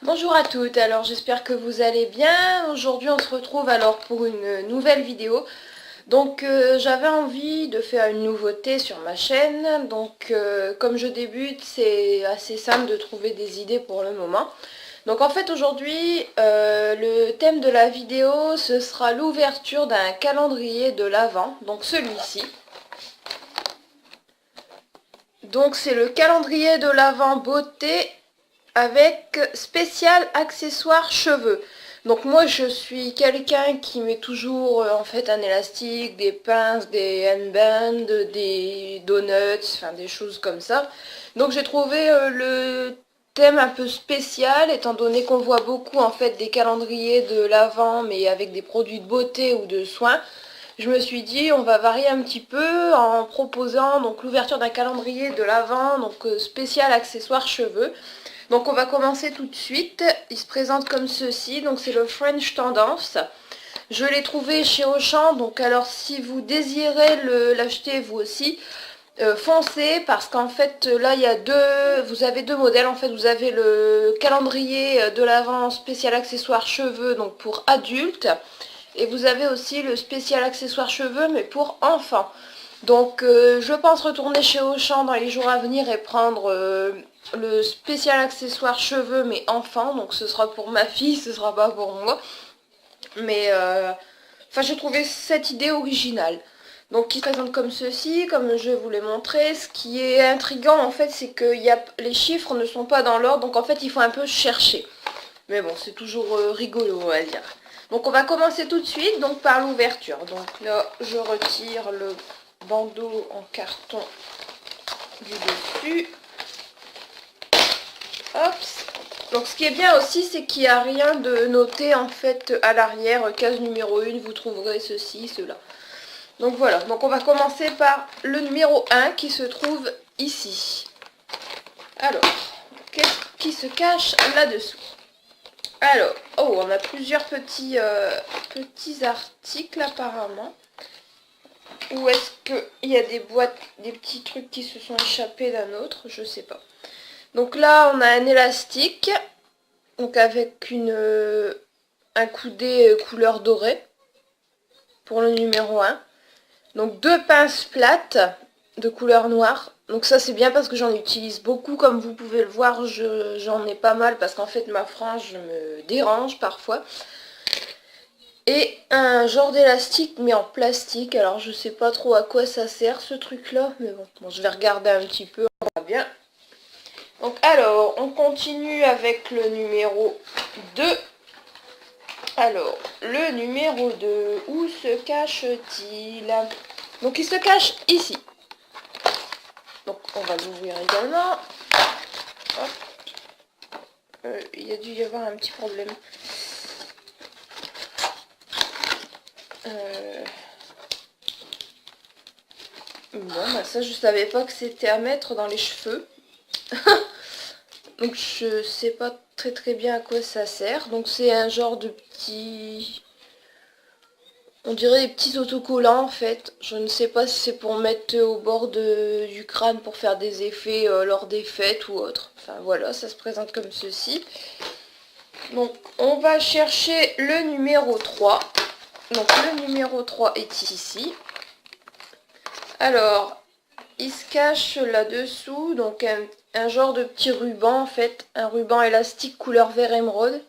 Bonjour à toutes, alors j'espère que vous allez bien. Aujourd'hui on se retrouve alors pour une nouvelle vidéo. Donc j'avais envie de faire une nouveauté sur ma chaîne. Donc comme je débute, c'est assez simple de trouver des idées pour le moment. Donc en fait aujourd'hui le thème de la vidéo ce sera l'ouverture d'un calendrier de l'Avent, donc celui-ci. Donc c'est le calendrier de l'Avent beauté avec spécial accessoires cheveux. Donc moi je suis quelqu'un qui met toujours en fait un élastique, des pinces, des handbands, des donuts, enfin des choses comme ça. Donc j'ai trouvé le thème un peu spécial étant donné qu'on voit beaucoup en fait des calendriers de l'Avent mais avec des produits de beauté ou de soins. Je me suis dit on va varier un petit peu en proposant donc l'ouverture d'un calendrier de l'Avent donc spécial accessoires cheveux. Donc on va commencer tout de suite. Il se présente comme ceci, donc c'est le French Tendance. Je l'ai trouvé chez Auchan, donc alors si vous désirez l'acheter vous aussi, foncez parce qu'en fait là il y a vous avez deux modèles en fait. Vous avez le calendrier de l'Avent spécial accessoires cheveux donc pour adultes et vous avez aussi le spécial accessoires cheveux mais pour enfants. Donc je pense retourner chez Auchan dans les jours à venir et prendre le spécial accessoire cheveux mais enfant. Donc ce sera pour ma fille, ce sera pas pour moi. Mais enfin j'ai trouvé cette idée originale. Donc qui se présente comme ceci, comme je vous l'ai montré. Ce qui est intriguant en fait c'est que les chiffres ne sont pas dans l'ordre. Donc en fait il faut un peu chercher. Mais bon c'est toujours rigolo on va dire. Donc on va commencer tout de suite donc par l'ouverture. Donc là je retire le bandeau en carton du dessus. Hop. Donc ce qui est bien aussi c'est qu'il n'y a rien de noté en fait à l'arrière, case numéro 1, vous trouverez ceci, cela. Donc voilà, donc on va commencer par le numéro 1 qui se trouve ici. Alors, qu'est-ce qui se cache là-dessous? Alors, oh, on a plusieurs petits articles apparemment. Ou est-ce qu'il y a des boîtes, des petits trucs qui se sont échappés d'un autre? Je sais pas. Donc là, on a un élastique. Donc avec un coudé couleur dorée. Pour le numéro 1. Donc deux pinces plates de couleur noire. Donc ça c'est bien parce que j'en utilise beaucoup. Comme vous pouvez le voir, j'en ai pas mal. Parce qu'en fait ma frange me dérange parfois. Et un genre d'élastique mais en plastique. Alors je sais pas trop à quoi ça sert ce truc là. Mais bon, je vais regarder un petit peu. On verra bien. Donc alors on continue avec le numéro 2. Alors le numéro 2, où se cache-t-il? Donc il se cache ici. Donc on va l'ouvrir également. Hop. Il y a dû y avoir un petit problème. Bon, bah ça je savais pas que c'était à mettre dans les cheveux. Donc je sais pas très bien à quoi ça sert. Donc c'est un genre de petit... On dirait des petits autocollants en fait. Je ne sais pas si c'est pour mettre au bord du crâne pour faire des effets lors des fêtes ou autre. Enfin voilà, ça se présente comme ceci. Donc on va chercher le numéro 3. Donc le numéro 3 est ici. Alors, il se cache là-dessous, donc un genre de petit ruban en fait. Un ruban élastique couleur vert émeraude.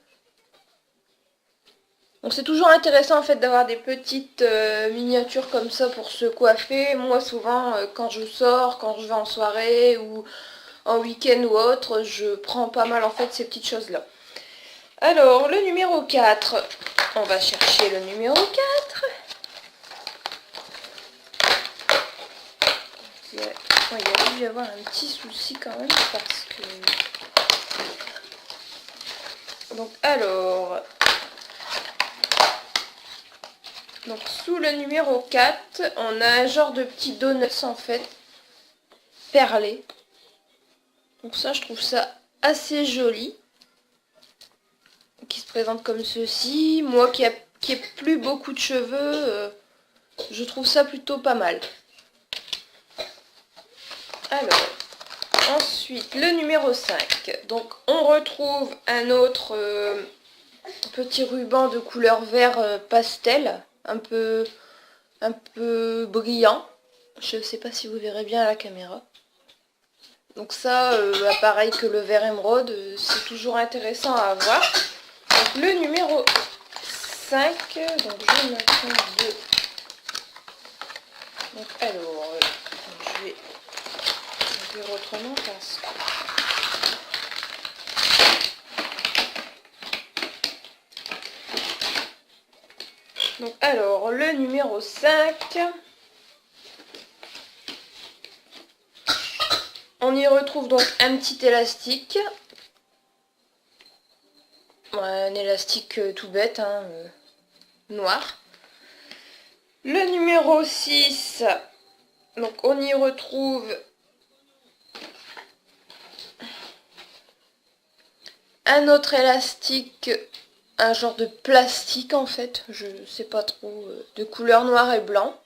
Donc c'est toujours intéressant en fait d'avoir des petites miniatures comme ça pour se coiffer. Moi souvent quand je sors, quand je vais en soirée ou en week-end ou autre, je prends pas mal en fait ces petites choses là. Alors le numéro 4, on va chercher le numéro 4. Il y a dû y avoir un petit souci quand même parce que... Donc alors... Donc sous le numéro 4, on a un genre de petit donuts en fait, perlé. Donc ça je trouve ça assez joli. Qui se présente comme ceci. Moi qui ai plus beaucoup de cheveux, je trouve ça plutôt pas mal. Alors, ensuite... Ensuite, le numéro 5. Donc, on retrouve un autre petit ruban de couleur vert pastel, un peu brillant. Je ne sais pas si vous verrez bien à la caméra. Donc ça, pareil que le vert émeraude, c'est toujours intéressant à avoir. Donc le numéro 5, donc je vais mettre 2. Donc alors, je vais faire autrement parce que... Donc alors, le numéro 5, on y retrouve donc un petit élastique. Un élastique tout bête, hein, noir. Le numéro 6, donc on y retrouve un autre élastique, un genre de plastique en fait, je sais pas trop, de couleur noir et blanc.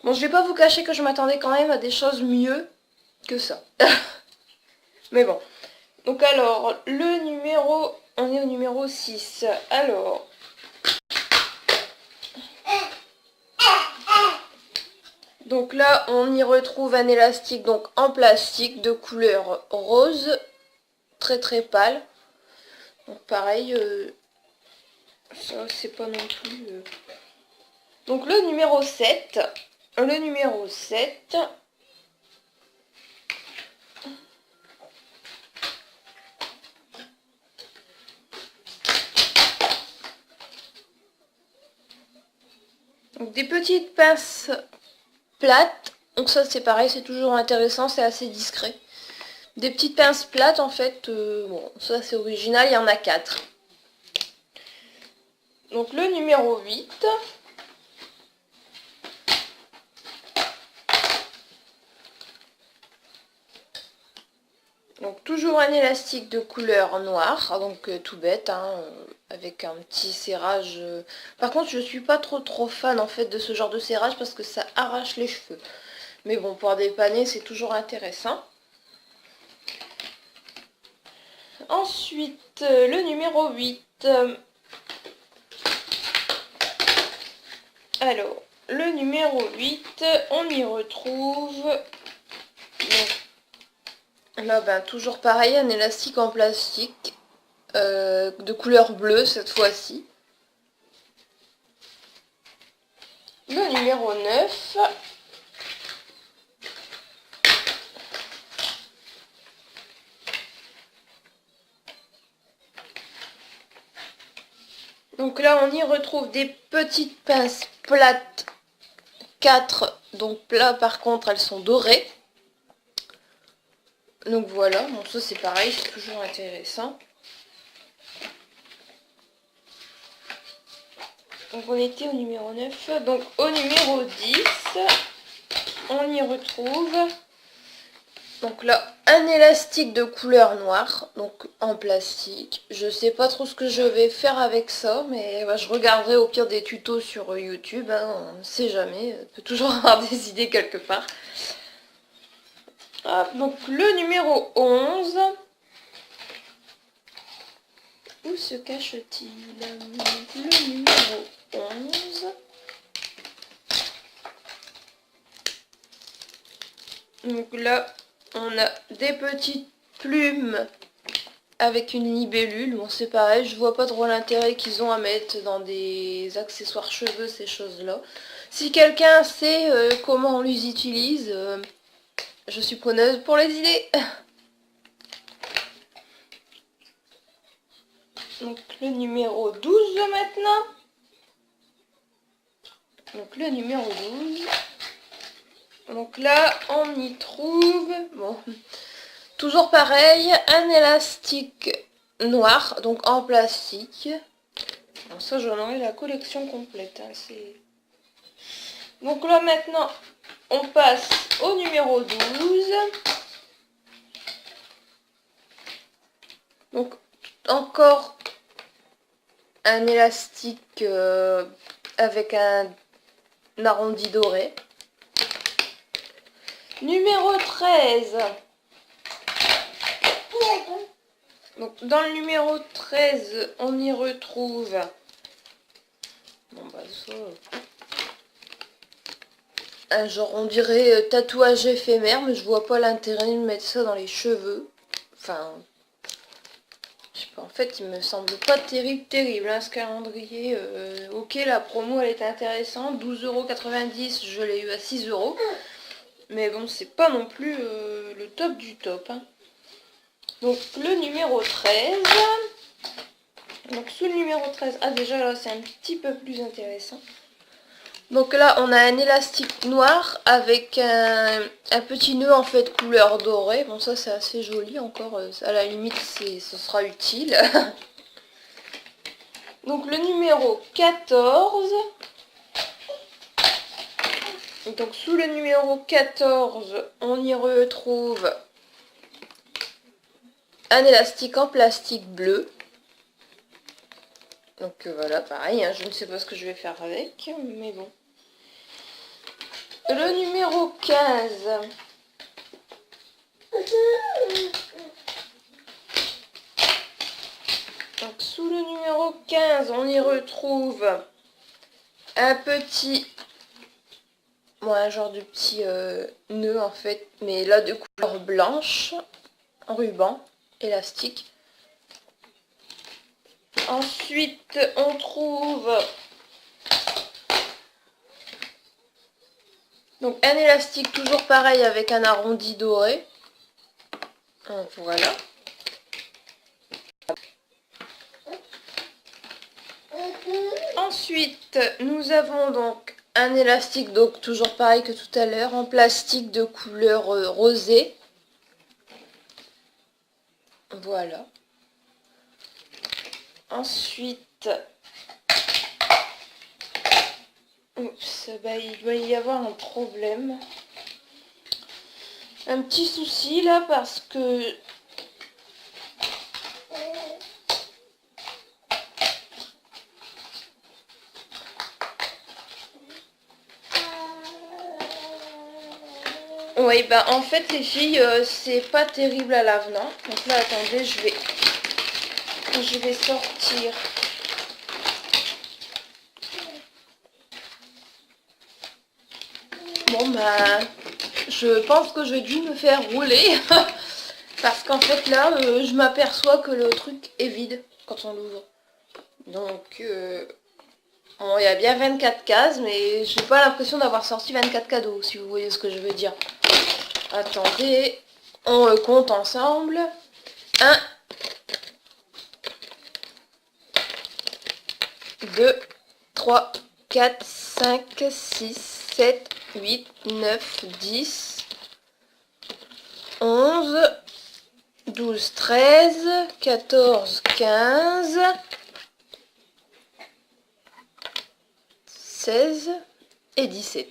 Bon, je vais pas vous cacher que je m'attendais quand même à des choses mieux que ça. Mais bon. Donc alors, le numéro... On est au numéro 6. Alors... Donc là, on y retrouve un élastique donc en plastique de couleur rose, très très pâle. Donc pareil, ça c'est pas non plus... Donc le numéro 7. Le numéro 7... Donc des petites pinces plates. Donc ça c'est pareil, c'est toujours intéressant, c'est assez discret. Des petites pinces plates en fait, bon ça c'est original, il y en a 4. Donc le numéro 8. Donc toujours un élastique de couleur noire, donc tout bête, hein, avec un petit serrage. Par contre je suis pas trop fan en fait de ce genre de serrage parce que ça arrache les cheveux. Mais bon, pour dépanner c'est toujours intéressant. Ensuite le numéro 8. Alors le numéro 8, on y retrouve... Donc, là, ben, toujours pareil, un élastique en plastique de couleur bleue cette fois-ci. Le numéro 9. Donc là, on y retrouve des petites pinces plates 4. Donc là, par contre, elles sont dorées. Donc voilà, bon ça c'est pareil, c'est toujours intéressant. Donc on était au numéro 9. Donc au numéro 10, on y retrouve donc là un élastique de couleur noire, donc en plastique. Je sais pas trop ce que je vais faire avec ça, mais bah, je regarderai au pire des tutos sur YouTube, hein, on ne sait jamais, on peut toujours avoir des idées quelque part. Hop, donc le numéro 11. Où se cache-t-il? Le numéro 11. Donc là, on a des petites plumes avec une libellule. Bon, c'est pareil, je vois pas trop l'intérêt qu'ils ont à mettre dans des accessoires cheveux, ces choses-là. Si quelqu'un sait comment on les utilise, je suis preneuse pour les idées. Donc le numéro 12 maintenant. Donc le numéro 12. Donc là, on y trouve, bon, toujours pareil, un élastique noir, donc en plastique. Bon, ça, j'en aurai la collection complète. Hein, donc là, maintenant, on passe au numéro 12. Donc, encore un élastique avec un arrondi doré. Numéro 13. Donc dans le numéro 13, on y retrouve... Bon bah ça... Un genre on dirait tatouage éphémère, mais je vois pas l'intérêt de mettre ça dans les cheveux. Enfin... Je sais pas, en fait il me semble pas terrible hein, ce calendrier. Ok, la promo elle est intéressante, 12,90 €, je l'ai eu à 6 €. Mais bon, c'est pas non plus le top du top. Hein. Donc le numéro 13. Donc sous le numéro 13, ah déjà là c'est un petit peu plus intéressant. Donc là on a un élastique noir avec un petit nœud en fait couleur dorée. Bon ça c'est assez joli encore, à la limite ce sera utile. Donc le numéro 14. Donc sous le numéro 14, on y retrouve un élastique en plastique bleu. Donc voilà, pareil, hein, je ne sais pas ce que je vais faire avec, mais bon. Le numéro 15. Donc sous le numéro 15, on y retrouve un petit... Bon, un genre de petit nœud en fait, mais là de couleur blanche, en ruban, élastique. Ensuite, on trouve donc un élastique toujours pareil avec un arrondi doré. Donc, voilà. Ensuite, nous avons donc un élastique, donc toujours pareil que tout à l'heure, en plastique de couleur rosée. Voilà. Ensuite, oups, bah, il doit y avoir un problème. Un petit souci là parce que... Oui, bah en fait les filles, c'est pas terrible à l'avenant. Donc là, attendez, je vais sortir. Bon bah, je pense que je vais dû me faire rouler. Parce qu'en fait là, je m'aperçois que le truc est vide quand on l'ouvre. Donc, bon, il y a bien 24 cases, mais j'ai pas l'impression d'avoir sorti 24 cadeaux, si vous voyez ce que je veux dire. Attendez, on compte ensemble. 1, 2, 3, 4, 5, 6, 7, 8, 9, 10, 11, 12, 13, 14, 15, 16 et 17.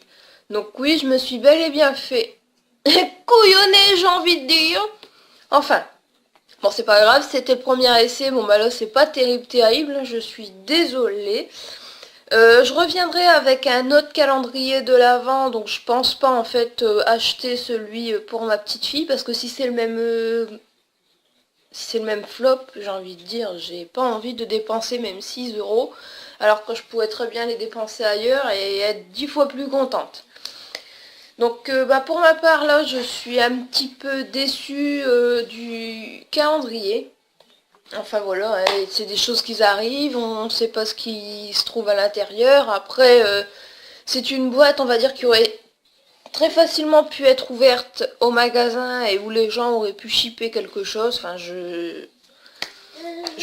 Donc oui, je me suis bel et bien fait couillonner, j'ai envie de dire. Enfin, bon, c'est pas grave, c'était le premier essai. Bon, bah là, c'est pas terrible, je suis désolée. Je reviendrai avec un autre calendrier de l'Avent, donc je pense pas en fait acheter celui pour ma petite fille, parce que si c'est le même flop, j'ai envie de dire, j'ai pas envie de dépenser même 6 €, alors que je pourrais très bien les dépenser ailleurs et être 10 fois plus contente. Donc bah, pour ma part là, je suis un petit peu déçue du calendrier. Enfin voilà, hein, c'est des choses qui arrivent, on ne sait pas ce qui se trouve à l'intérieur. Après, c'est une boîte, on va dire, qui aurait très facilement pu être ouverte au magasin et où les gens auraient pu shipper quelque chose. Enfin, je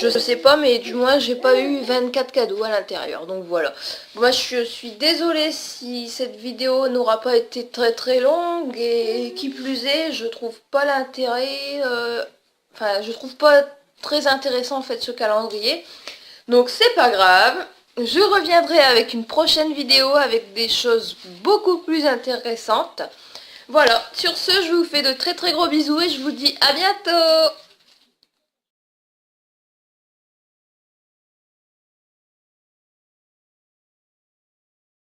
sais pas, mais du moins, j'ai pas eu 24 cadeaux à l'intérieur. Donc voilà. Moi, je suis désolée si cette vidéo n'aura pas été très longue. Et qui plus est, je trouve pas l'intérêt... Enfin, je trouve pas très intéressant en fait ce calendrier. Donc c'est pas grave. Je reviendrai avec une prochaine vidéo avec des choses beaucoup plus intéressantes. Voilà, sur ce, je vous fais de très gros bisous et je vous dis à bientôt.